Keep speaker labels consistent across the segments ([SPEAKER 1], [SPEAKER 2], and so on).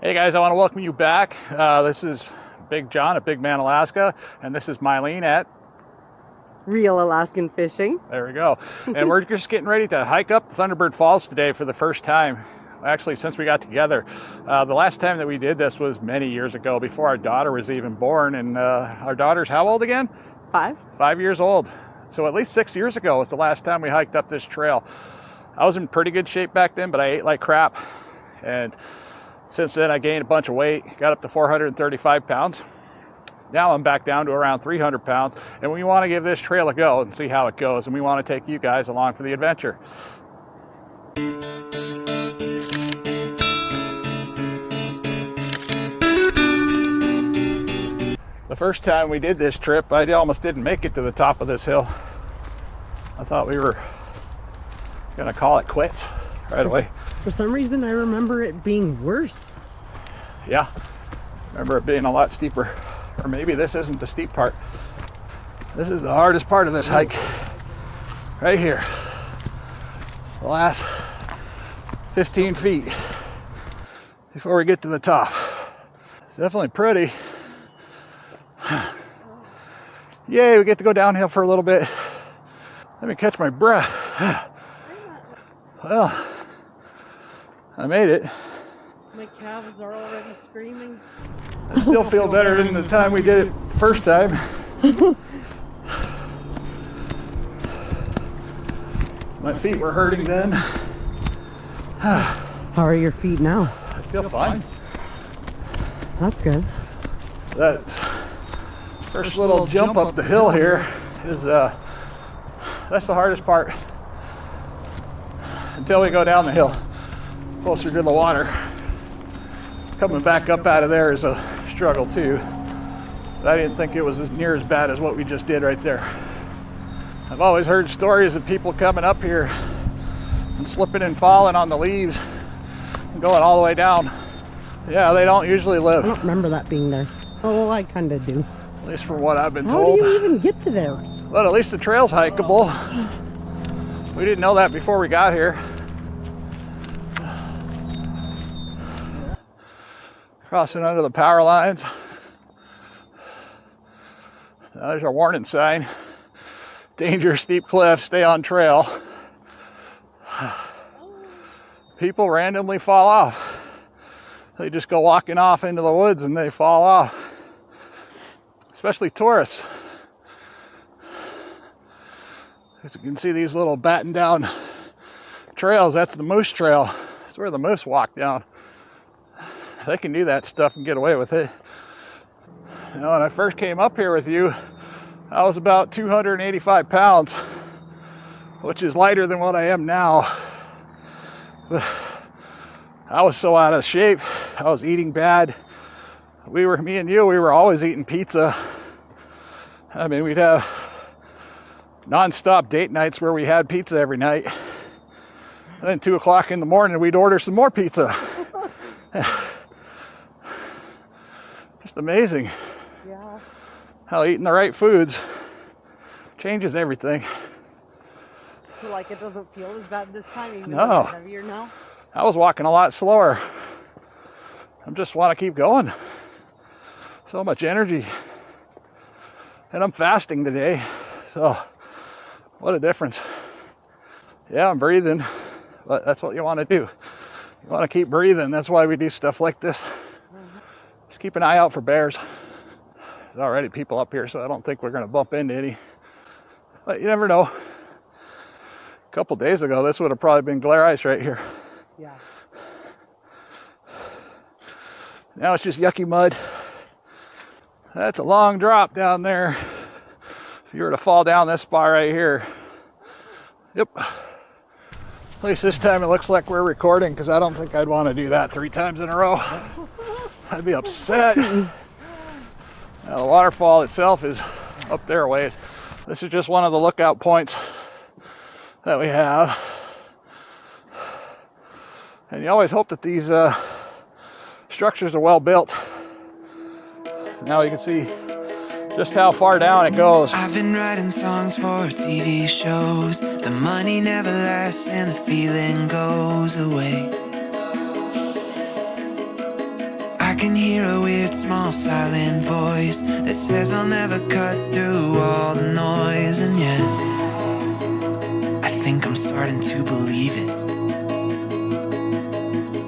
[SPEAKER 1] Hey guys, I want to welcome you back. This is Big John at Big Man Alaska, and this is Mylene at
[SPEAKER 2] Real Alaskan Fishing.
[SPEAKER 1] There we go. And we're just getting ready to hike up Thunderbird Falls today for the first time. Actually, since we got together. The last time that we did this was many years ago, before our daughter was even born. And our daughter's how old again?
[SPEAKER 2] 5.
[SPEAKER 1] 5 years old. So at least 6 years ago was the last time we hiked up this trail. I was in pretty good shape back then, but I ate like crap. And since then, I gained a bunch of weight, got up to 435 pounds. Now I'm back down to around 300 pounds, and we want to give this trail a go and see how it goes, and we want to take you guys along for the adventure. The first time we did this trip, I almost didn't make it to the top of this hill. I thought we were going to call it quits right away.
[SPEAKER 2] For some reason, I remember it being worse.
[SPEAKER 1] Yeah, remember it being a lot steeper. Or maybe this isn't the steep part. This is the hardest part of this hike. Right here. The last 15 feet before we get to the top. It's definitely pretty. Yay, we get to go downhill for a little bit. Let me catch my breath. Well, I made it.
[SPEAKER 2] My calves are already screaming.
[SPEAKER 1] I still feel better than the time we did it first time. My feet were hurting then.
[SPEAKER 2] How are your feet now?
[SPEAKER 1] I feel fine.
[SPEAKER 2] That's good.
[SPEAKER 1] That first little jump up the hill here is that's the hardest part until we go down the hill closer to the water. Coming back up out of there is a struggle too. But I didn't think it was near as bad as what we just did right there. I've always heard stories of people coming up here and slipping and falling on the leaves and going all the way down. Yeah, they don't usually live.
[SPEAKER 2] I don't remember that being there. Oh, I kind of do.
[SPEAKER 1] At least from what I've been
[SPEAKER 2] How
[SPEAKER 1] told.
[SPEAKER 2] do you even get to there?
[SPEAKER 1] But at least the trail's hikeable. We didn't know that before we got here. Crossing under the power lines. Now there's our warning sign. Danger, steep cliff, stay on trail. People randomly fall off. They just go walking off into the woods and they fall off. Especially tourists. As you can see, these little batten down trails, that's the moose trail. That's where the moose walk down. They can do that stuff and get away with it. You know, when I first came up here with you, I was about 285 pounds, which is lighter than what I am now. But I was so out of shape. I was eating bad. Me and you, we were always eating pizza. I mean, we'd have non-stop date nights where we had pizza every night. And then 2 o'clock in the morning, we'd order some more pizza. Just amazing.
[SPEAKER 2] Yeah.
[SPEAKER 1] How eating the right foods changes everything.
[SPEAKER 2] So like it doesn't feel as bad this time, even
[SPEAKER 1] No.
[SPEAKER 2] though it's heavier now?
[SPEAKER 1] I was walking a lot slower. I just want to keep going. So much energy. And I'm fasting today. So what a difference. Yeah, I'm breathing, but that's what you want to do. You want to keep breathing. That's why we do stuff like this. Just keep an eye out for bears. There's already people up here, so I don't think we're going to bump into any. But you never know. A couple days ago, this would have probably been glare ice right here.
[SPEAKER 2] Yeah.
[SPEAKER 1] Now it's just yucky mud. That's a long drop down there. If you were to fall down this spot right here. Yep. At least this time it looks like we're recording, because I don't think I'd want to do that 3 times in a row. I'd be upset. Now, the waterfall itself is up there a ways. This is just one of the lookout points that we have. And you always hope that these structures are well built. So now you can see just how far down it goes.
[SPEAKER 3] I've been writing songs for TV shows. The money never lasts and the feeling goes away. I can hear a weird small silent voice that says I'll never cut through all the noise. And yet I think I'm starting to believe it.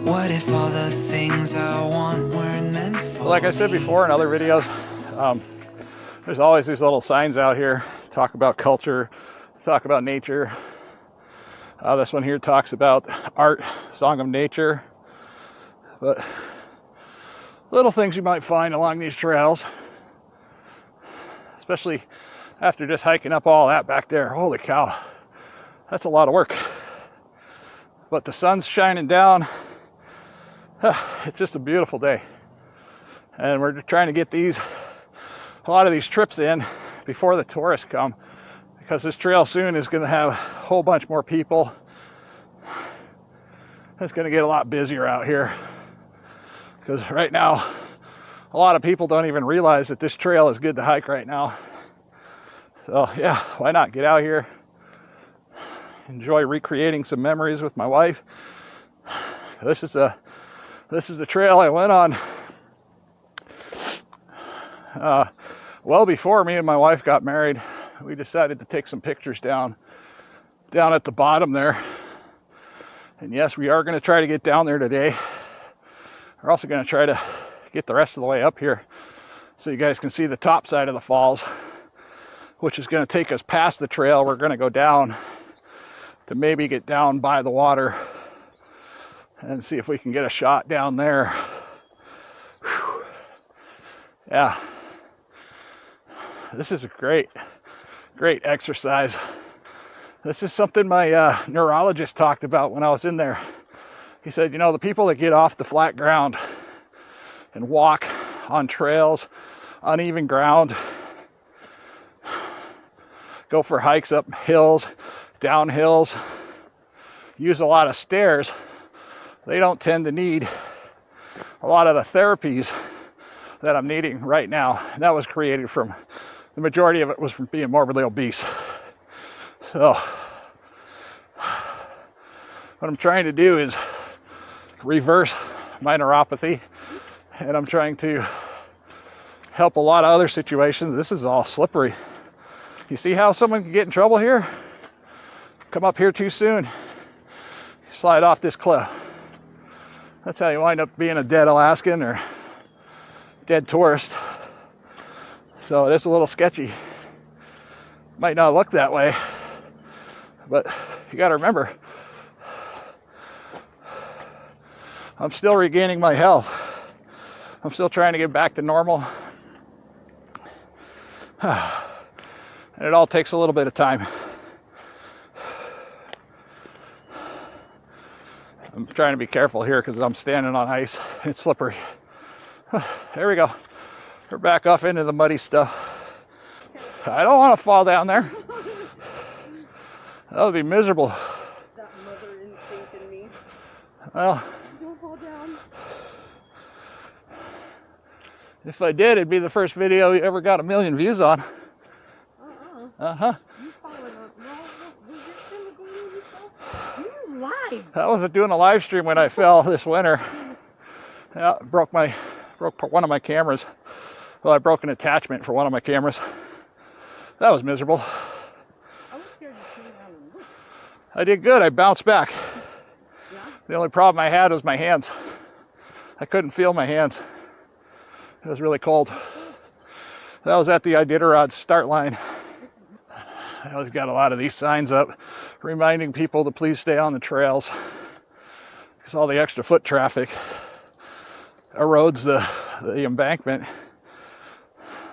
[SPEAKER 3] What if all the things I want weren't meant for
[SPEAKER 1] Like I said before in other videos, there's always these little signs out here, talk about culture, talk about nature. This one here talks about art, song of nature. But little things you might find along these trails, especially after just hiking up all that back there. Holy cow, that's a lot of work. But the sun's shining down. It's just a beautiful day. And we're trying to get a lot of these trips in before the tourists come, because this trail soon is going to have a whole bunch more people. It's going to get a lot busier out here, because right now a lot of people don't even realize that this trail is good to hike right now. So yeah, why not get out here, enjoy recreating some memories with my wife. This is the trail I went on well before me and my wife got married. We decided to take some pictures down at the bottom there. And yes, we are going to try to get down there today. We're also going to try to get the rest of the way up here so you guys can see the top side of the falls, which is going to take us past the trail. We're going to go down to maybe get down by the water and see if we can get a shot down there. Whew. Yeah, this is a great exercise. This is something my neurologist talked about when I was in there. He said, you know, the people that get off the flat ground and walk on trails, uneven ground, go for hikes up hills, down hills, use a lot of stairs, they don't tend to need a lot of the therapies that I'm needing right now. And that was created from, the majority of it was from being morbidly obese. So what I'm trying to do is reverse my neuropathy, and I'm trying to help a lot of other situations. This is all slippery. You see how someone can get in trouble here? Come up here too soon, slide off this cliff. That's how you wind up being a dead Alaskan or dead tourist. So it is a little sketchy. Might not look that way, but you got to remember, I'm still regaining my health. I'm still trying to get back to normal. And it all takes a little bit of time. I'm trying to be careful here because I'm standing on ice. It's slippery. There we go. We're back off into the muddy stuff. I don't want to fall down there. That would be miserable.
[SPEAKER 2] That mother instinct in me.
[SPEAKER 1] Well,
[SPEAKER 2] Don't fall down.
[SPEAKER 1] if I did, it'd be the first video you ever got 1 million views on. Uh-huh.
[SPEAKER 2] You followed up. No, was it still going yourself? You lied.
[SPEAKER 1] I wasn't doing a live stream when I fell this winter. Yeah, broke one of my cameras. Well, I broke an attachment for one of my cameras. That was miserable.
[SPEAKER 2] I was scared to turn around and look.
[SPEAKER 1] I did good. I bounced back.
[SPEAKER 2] Yeah?
[SPEAKER 1] The only problem I had was my hands. I couldn't feel my hands. It was really cold. That was at the Iditarod start line. I've got a lot of these signs up reminding people to please stay on the trails, because all the extra foot traffic erodes the embankment.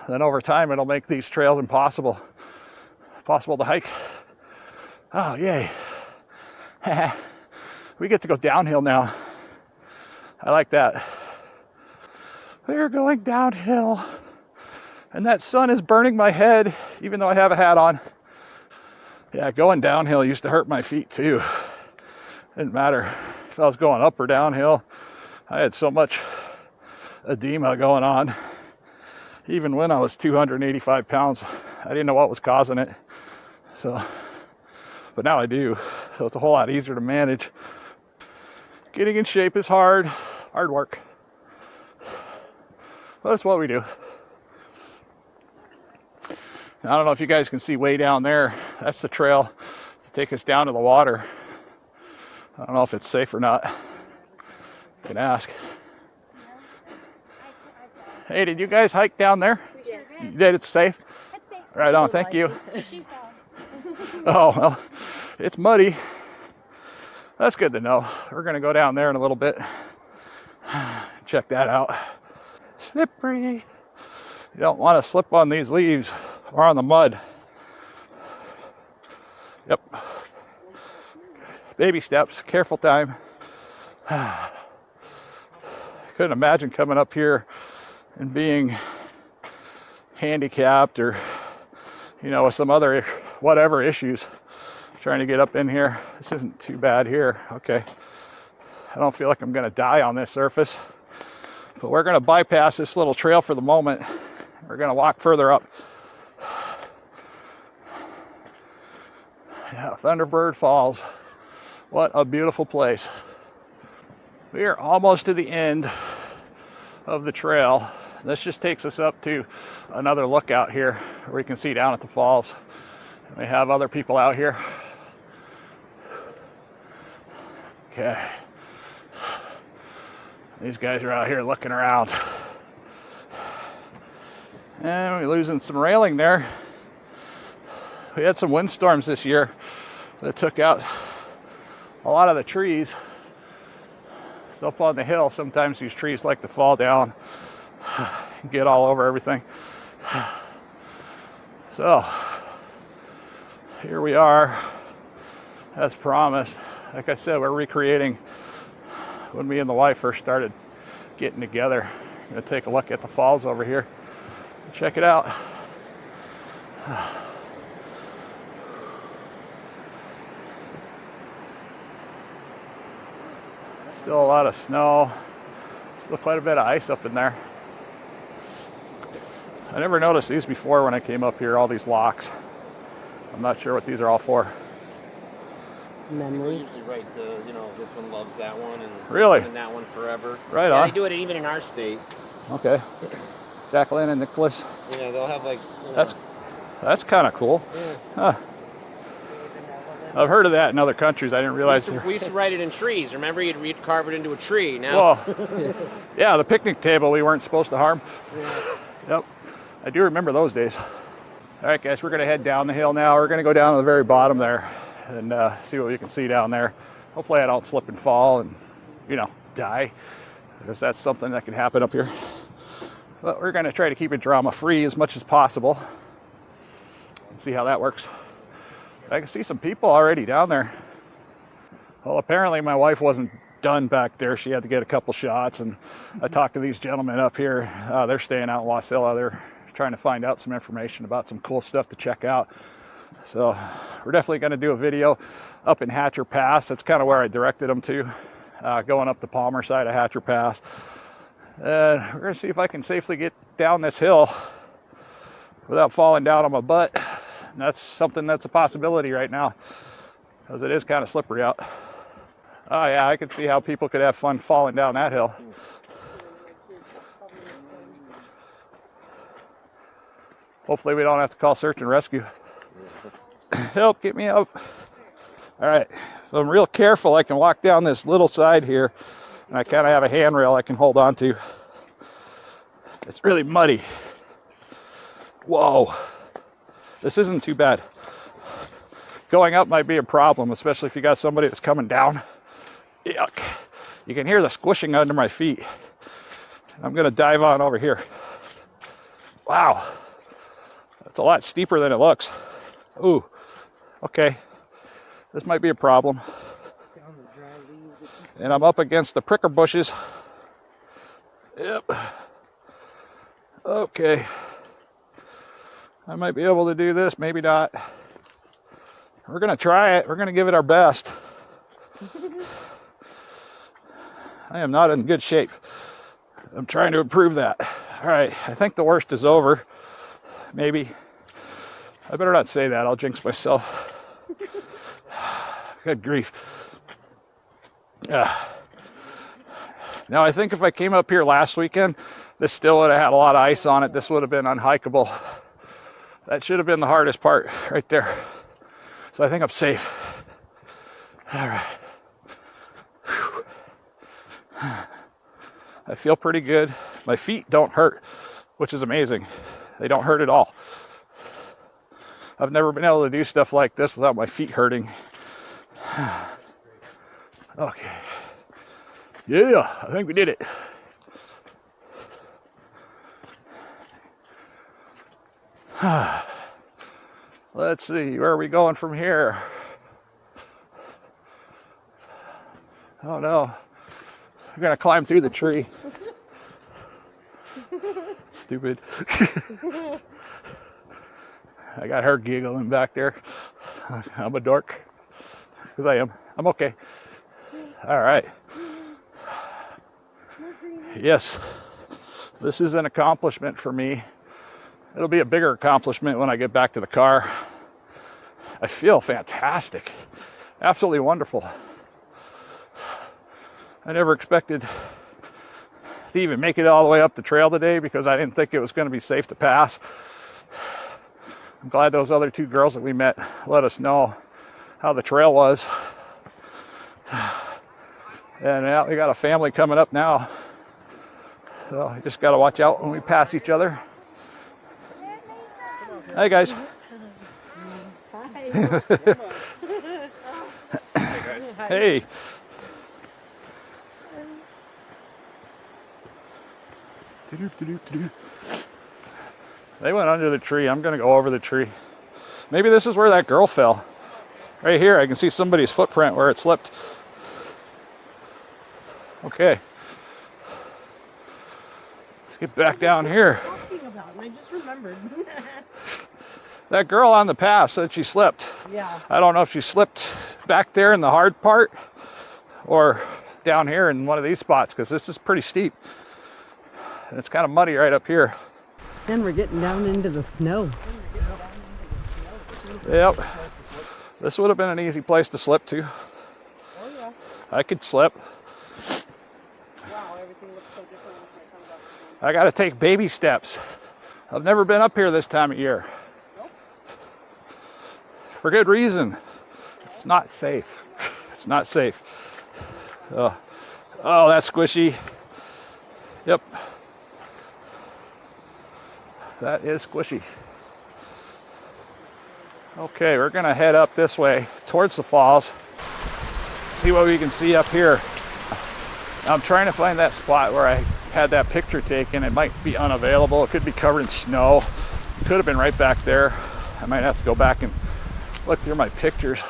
[SPEAKER 1] Then over time it'll make these trails impossible to hike. Oh, yay. We get to go downhill now. I like that. We're going downhill. And that sun is burning my head, even though I have a hat on. Yeah, going downhill used to hurt my feet too. Didn't matter if I was going up or downhill. I had so much edema going on. Even when I was 285 pounds, I didn't know what was causing it. So, but now I do. So it's a whole lot easier to manage. Getting in shape is hard work. But that's what we do. Now, I don't know if you guys can see way down there. That's the trail to take us down to the water. I don't know if it's safe or not. You can ask. Hey, did you guys hike down there?
[SPEAKER 2] We sure did.
[SPEAKER 1] You did? It's safe?
[SPEAKER 2] It's safe.
[SPEAKER 1] Right on, thank you.
[SPEAKER 2] She fell.
[SPEAKER 1] Oh, well, it's muddy. That's good to know. We're going to go down there in a little bit. Check that out. Slippery. You don't want to slip on these leaves or on the mud. Yep. Baby steps, careful time. Couldn't imagine coming up here and being handicapped or, you know, with some other whatever issues trying to get up in here. This isn't too bad here. Okay. I don't feel like I'm going to die on this surface, but we're going to bypass this little trail for the moment. We're going to walk further up. Yeah, Thunderbird Falls. What a beautiful place. We are almost to the end of the trail. This just takes us up to another lookout here where we can see down at the falls. We have other people out here. Okay. These guys are out here looking around. And we're losing some railing there. We had some windstorms this year that took out a lot of the trees. Up on the hill, sometimes these trees like to fall down and get all over everything. So here we are, as promised. Like I said, we're recreating when me and the wife first started getting together. I'm gonna take a look at the falls over here. Check it out. Still a lot of snow. Still quite a bit of ice up in there. I never noticed these before when I came up here, all these locks. I'm not sure what these are all for.
[SPEAKER 4] Memories. Usually write the, you know, this one loves that one and
[SPEAKER 1] really?
[SPEAKER 4] And that one forever.
[SPEAKER 1] Right
[SPEAKER 4] yeah,
[SPEAKER 1] on.
[SPEAKER 4] They do it even in our state.
[SPEAKER 1] Okay. Jacqueline and Nicholas.
[SPEAKER 4] Yeah, they'll have like, you know,
[SPEAKER 1] That's kind of cool.
[SPEAKER 4] Yeah.
[SPEAKER 1] Huh. I've heard of that in other countries. I didn't realize.
[SPEAKER 4] We used to write it in trees. Remember, you'd carve it into a tree. Now.
[SPEAKER 1] Well, yeah, the picnic table we weren't supposed to harm.
[SPEAKER 4] Yeah.
[SPEAKER 1] Yep, I do remember those days. All right, guys, we're gonna head down the hill now. We're gonna go down to the very bottom there and see what we can see down there. Hopefully I don't slip and fall and, you know, die, because that's something that can happen up here. But we're gonna try to keep it drama-free as much as possible and see how that works. I can see some people already down there. Well, apparently my wife wasn't done back there. She had to get a couple shots, and I talked to these gentlemen up here. They're staying out in Wasilla. They're trying to find out some information about some cool stuff to check out. So we're definitely going to do a video up in Hatcher Pass. That's kind of where I directed them to, going up the Palmer side of Hatcher Pass. We're going to see if I can safely get down this hill without falling down on my butt. And that's something that's a possibility right now, because it is kind of slippery out. Oh yeah, I could see how people could have fun falling down that hill. Hopefully we don't have to call search and rescue. Help, get me up. All right, if I'm real careful, I can walk down this little side here, and I kind of have a handrail I can hold on to. It's really muddy. Whoa. This isn't too bad. Going up might be a problem, especially if you got somebody that's coming down. Yuck. You can hear the squishing under my feet. I'm gonna dive on over here. Wow. That's a lot steeper than it looks. Ooh, okay. This might be a problem. And I'm up against the pricker bushes. Yep. Okay. I might be able to do this, maybe not. We're gonna try it. We're gonna give it our best. I am not in good shape. I'm trying to improve that. All right, I think the worst is over. Maybe. I better not say that. I'll jinx myself. Good grief. Now, I think if I came up here last weekend, this still would have had a lot of ice on it. This would have been unhikeable. That should have been the hardest part right there. So I think I'm safe. All right. Whew. I feel pretty good. My feet don't hurt, which is amazing. They don't hurt at all. I've never been able to do stuff like this without my feet hurting. Okay. Yeah, I think we did it. Let's see, where are we going from here? Oh no, we're gonna climb through the tree. Stupid. I got her giggling back there. I'm a dork, because I am. I'm okay. All right. Yes, this is an accomplishment for me. It'll be a bigger accomplishment when I get back to the car. I feel fantastic. Absolutely wonderful. I never expected to even make it all the way up the trail today because I didn't think it was going to be safe to pass. I'm glad those other two girls that we met let us know how the trail was. And now we got a family coming up now. So I just got to watch out when we pass each other. Hey guys.
[SPEAKER 2] Hi.
[SPEAKER 1] Hey. They went under the tree. I'm going to go over the tree. Maybe this is where that girl fell. Right here, I can see somebody's footprint where it slipped. Okay. Let's get back down here.
[SPEAKER 2] Talking about, and I just remembered.
[SPEAKER 1] That girl on the path said she slipped.
[SPEAKER 2] Yeah.
[SPEAKER 1] I don't know if she slipped back there in the hard part or down here in one of these spots because this is pretty steep. And it's kind of muddy right up here.
[SPEAKER 2] And we're getting down into the snow.
[SPEAKER 1] Yep. This would have been an easy place to slip to.
[SPEAKER 2] Oh yeah.
[SPEAKER 1] I could slip.
[SPEAKER 2] Wow, everything looks so different once my sun goes.
[SPEAKER 1] I got to take baby steps. I've never been up here this time of year.
[SPEAKER 2] Nope.
[SPEAKER 1] For good reason. It's not safe. It's not safe. Oh, that's squishy. Yep. That is squishy. Okay, we're gonna head up this way towards the falls. See what we can see up here. I'm trying to find that spot where I had that picture taken. It might be unavailable. It could be covered in snow. It could have been right back there. I might have to go back and look through my pictures.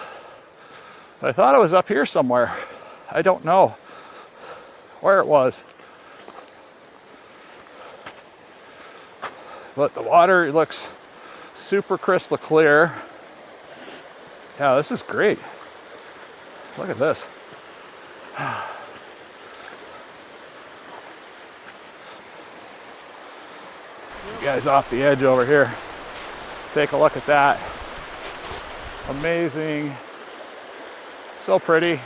[SPEAKER 1] I thought it was up here somewhere. I don't know where it was. But the water looks super crystal clear. Yeah, this is great. Look at this. You guys off the edge over here. Take a look at that. Amazing. So pretty.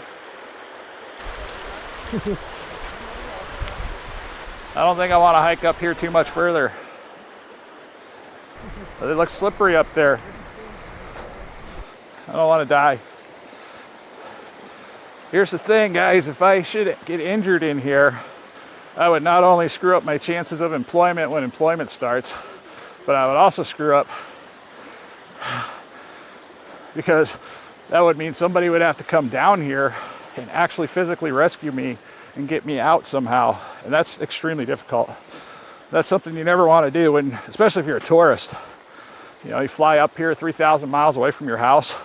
[SPEAKER 1] I don't think I want to hike up here too much further. But it looks slippery up there. I don't want to die. Here's the thing, guys. If I should get injured in here, I would not only screw up my chances of employment when employment starts, but I would also screw up because that would mean somebody would have to come down here and actually physically rescue me and get me out somehow. And that's extremely difficult. That's something you never want to do, when, especially if you're a tourist. You know, you fly up here 3,000 miles away from your house.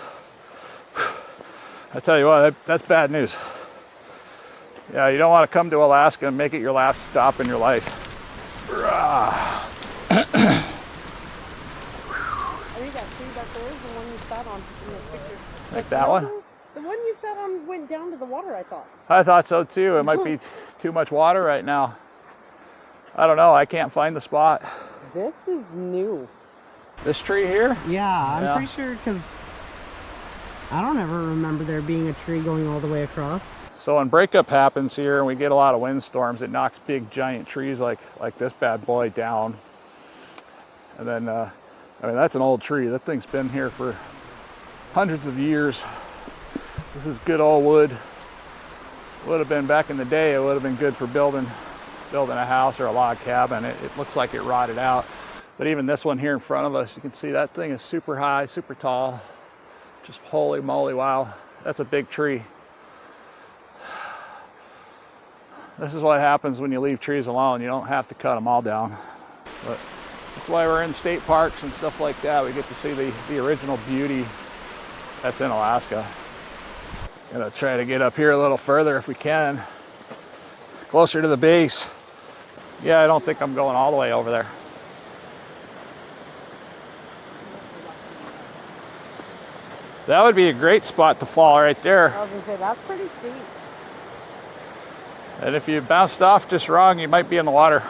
[SPEAKER 1] I tell you what, that's bad news. Yeah, you don't want to come to Alaska and make it your last stop in your life.
[SPEAKER 2] I think that tree back there is the one you sat on in the picture.
[SPEAKER 1] Like that one?
[SPEAKER 2] The one you sat on went down to the water, I thought.
[SPEAKER 1] I thought so too. It might be too much water right now. I don't know. I can't find the spot.
[SPEAKER 2] This is new.
[SPEAKER 1] This tree here?
[SPEAKER 2] Yeah, I'm
[SPEAKER 1] Yeah.
[SPEAKER 2] pretty sure because I don't ever remember there being a tree going all the way across.
[SPEAKER 1] So when breakup happens here and we get a lot of windstorms, it knocks big giant trees like this bad boy down. And then, I mean, that's an old tree. That thing's been here for hundreds of years. This is good old wood. Would have been back in the day, it would have been good for building a house or a log cabin. It looks like it rotted out. But even this one here in front of us, you can see that thing is super high, super tall. Just holy moly, wow. That's a big tree. This is what happens when you leave trees alone. You don't have to cut them all down. But that's why we're in state parks and stuff like that. We get to see the original beauty that's in Alaska. Gonna try to get up here a little further if we can. Closer to the base. Yeah, I don't think I'm going all the way over there. That would be a great spot to fall right there.
[SPEAKER 2] I was gonna say, that's pretty steep.
[SPEAKER 1] And if you bounced off just wrong, you might be in the water.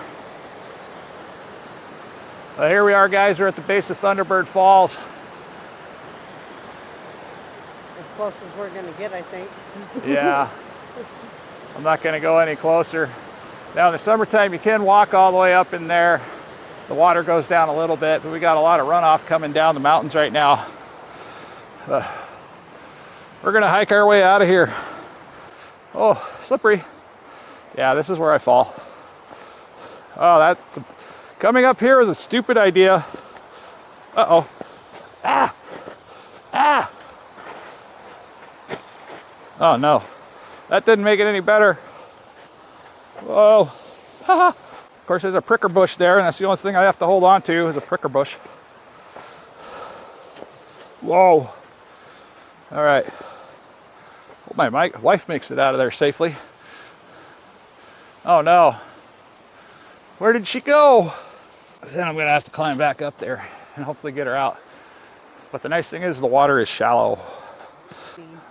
[SPEAKER 1] Here we are, guys. We're at the base of Thunderbird Falls.
[SPEAKER 2] As close as we're gonna get, I think.
[SPEAKER 1] Yeah. I'm not gonna go any closer. Now in the summertime, you can walk all the way up in there. The water goes down a little bit, but we got a lot of runoff coming down the mountains right now. We're gonna hike our way out of here. Oh, slippery. Yeah, this is where I fall. Oh, coming up here is a stupid idea. Uh-oh. Ah! Ah! Oh no, that didn't make it any better. Whoa. Of course, there's a pricker bush there, and that's the only thing I have to hold on to is a pricker bush. Whoa. All right. Hope my wife makes it out of there safely. Oh no. Where did she go? Then I'm gonna have to climb back up there and hopefully get her out. But the nice thing is the water is shallow.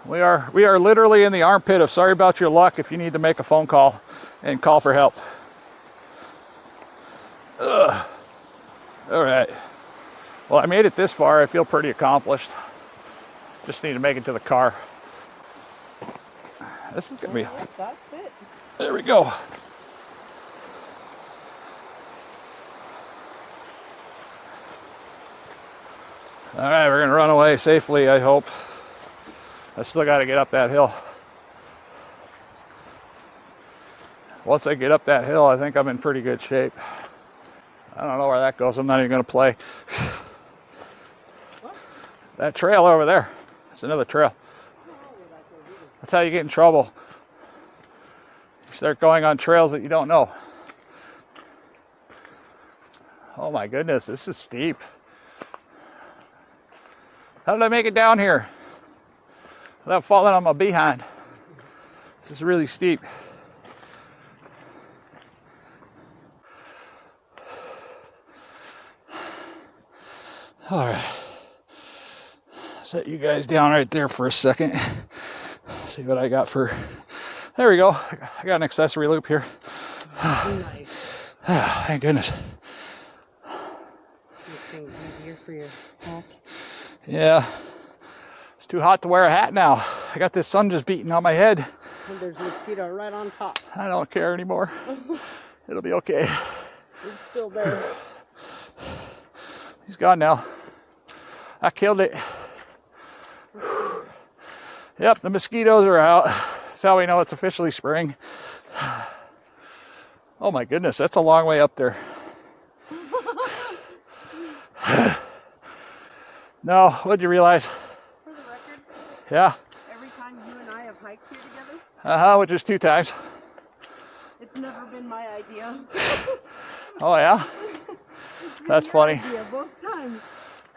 [SPEAKER 1] We are literally in the armpit of sorry about your luck if you need to make a phone call and call for help. Ugh. All right. Well, I made it this far. I feel pretty accomplished. Just need to make it to the car. This is gonna be.
[SPEAKER 2] That's it.
[SPEAKER 1] There we go. All right, we're gonna run away safely, I hope. I still gotta get up that hill. Once I get up that hill, I think I'm in pretty good shape. I don't know where that goes. I'm not even gonna play. That trail over there. It's another trail. That's how you get in trouble. You start going on trails that you don't know. Oh my goodness, this is steep. How did I make it down here without falling on my behind? This is really steep. All right. Set you guys down right there for a second. See what I got for. There we go. I got an accessory loop here.
[SPEAKER 2] Nice.
[SPEAKER 1] Thank goodness.
[SPEAKER 2] Make things easier for your hat.
[SPEAKER 1] Yeah. It's too hot to wear a hat now. I got this sun just beating on my head.
[SPEAKER 2] And there's a mosquito right on top.
[SPEAKER 1] I don't care anymore. It'll be okay.
[SPEAKER 2] It's still there.
[SPEAKER 1] He's gone now. I killed it. Yep, the mosquitoes are out. That's how we know it's officially spring. Oh my goodness, that's a long way up there. No, what'd you realize?
[SPEAKER 2] For the record,
[SPEAKER 1] Yeah.
[SPEAKER 2] every time you and I have hiked here together,
[SPEAKER 1] Which is 2 times.
[SPEAKER 2] it's never been my idea.
[SPEAKER 1] Oh yeah? That's funny.
[SPEAKER 2] Idea both times.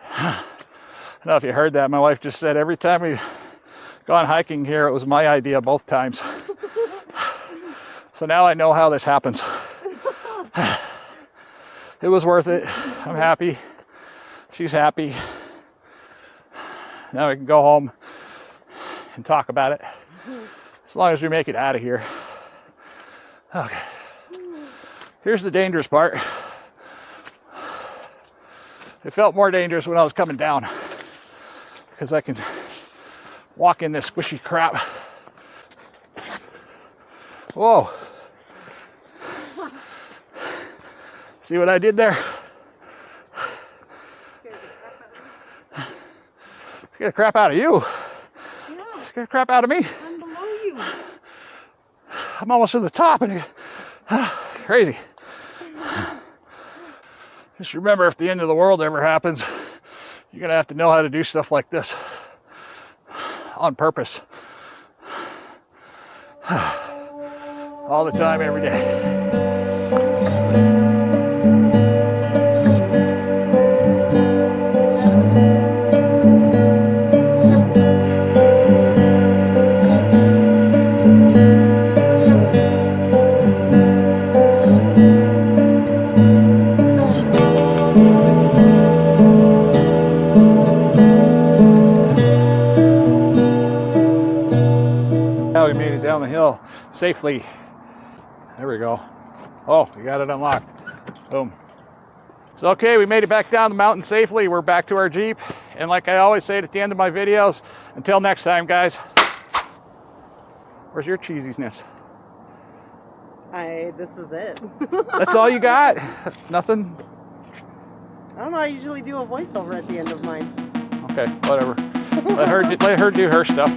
[SPEAKER 1] I don't know if you heard that. My wife just said every time we've gone hiking here, it was my idea both times. So now I know how this happens. It was worth it. I'm happy. She's happy. Now we can go home and talk about it. As long as we make it out of here. Okay. Here's the dangerous part. It felt more dangerous when I was coming down because I can walk in this squishy crap. Whoa. See what I did there? Scared the crap out of you.
[SPEAKER 2] Yeah,
[SPEAKER 1] Scared the crap out of me.
[SPEAKER 2] I'm below you.
[SPEAKER 1] I'm almost to the top and crazy. Just remember, if the end of the world ever happens, you're gonna have to know how to do stuff like this on purpose. All the time, every day. Now we made it down the hill safely. There we go. Oh, we got it unlocked. Boom. So okay, we made it back down the mountain safely. We're back to our Jeep. And like I always say at the end of my videos, until next time, guys. Where's your cheesiness?
[SPEAKER 2] This is it.
[SPEAKER 1] That's all you got? Nothing?
[SPEAKER 2] I don't know, I usually do a voiceover at the end of mine.
[SPEAKER 1] Okay, whatever. Let her do her stuff.